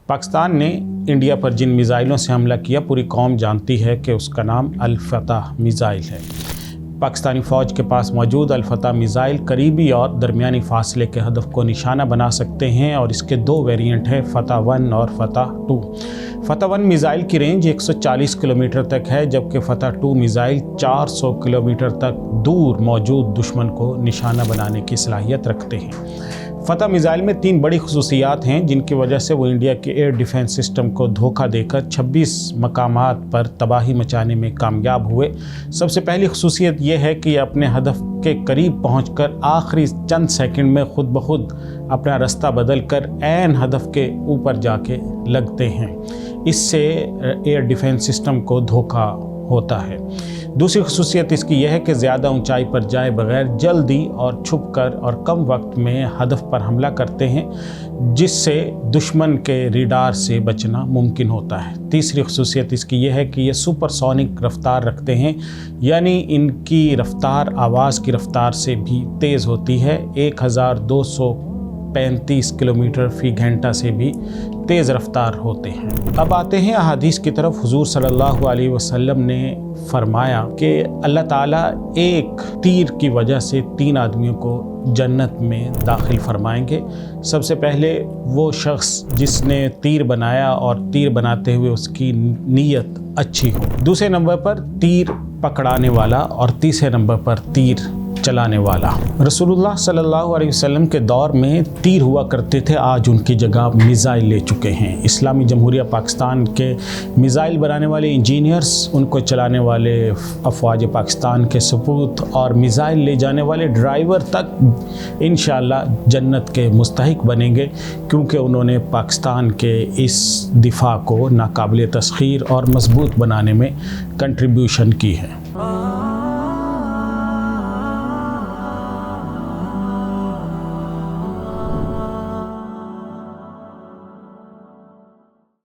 पाकिस्तान ने इंडिया पर जिन मिज़ाइलों से हमला किया पूरी कौम जानती है कि उसका नाम अल-फतह मिज़ाइल है। पाकिस्तानी फ़ौज के पास मौजूद अल-फतह मिज़ाइल करीबी और दरमियानी फासले के हदफ को निशाना बना सकते हैं और इसके दो वेरिएंट हैं, फतह 1 और फतह 2। फतह 1 मिज़ाइल की रेंज 140 किलोमीटर तक है, जबकि फतह 2 मिज़ाइल 400 किलोमीटर तक दूर मौजूद दुश्मन को निशाना बनाने की सलाहियत रखते हैं। फतह मिज़ाइल में 3 बड़ी खसूसियात हैं जिनकी वजह से वो इंडिया के एयर डिफेंस सिस्टम को धोखा देकर 26 मकामात पर तबाही मचाने में कामयाब हुए। सबसे पहली खसूसियत ये है कि ये अपने हदफ के करीब पहुंचकर आखिरी चंद सेकंड में खुद ब खुद अपना रास्ता बदल कर ऐन हदफ के ऊपर जाके लगते हैं। इससे एयर डिफेंस सिस्टम को धोखा होता है। दूसरी खसूसियत इसकी यह है कि ज़्यादा ऊंचाई पर जाए बगैर जल्दी और छुपकर और कम वक्त में हदफ पर हमला करते हैं, जिससे दुश्मन के रेडार से बचना मुमकिन होता है। तीसरी खसूसियत इसकी यह है कि ये सुपरसोनिक रफ्तार रखते हैं, यानी इनकी रफ्तार आवाज़ की रफ्तार से भी तेज़ होती है। 1235 किलोमीटर फ़ी घंटा से भी तेज़ रफ्तार होते हैं। अब आते हैं अहादीस की तरफ। हुजूर सल्लल्लाहु अलैहि वसल्लम ने फरमाया कि अल्लाह ताला एक तीर की वजह से 3 आदमियों को जन्नत में दाखिल फरमाएंगे। सबसे पहले वो शख्स जिसने तीर बनाया और तीर बनाते हुए उसकी नीयत अच्छी हो, दूसरे नंबर पर तीर पकड़ाने वाला और तीसरे नंबर पर तीर चलाने वाला। रसूलुल्लाह सल्लल्लाहु अलैहि वसल्लम के दौर में तीर हुआ करते थे, आज उनकी जगह मिज़ाइल ले चुके हैं। इस्लामी जमहूरिया पाकिस्तान के मिज़ाइल बनाने वाले इंजीनियर्स, उनको चलाने वाले अफ़वाज पाकिस्तान के सपूत और मिज़ाइल ले जाने वाले ड्राइवर तक इंशाअल्लाह जन्नत के मुस्तहिक बनेंगे, क्योंकि उन्होंने पाकिस्तान के इस दिफा को नाकाबिल तस्खीर और मजबूत बनाने में कंट्रीब्यूशन की है।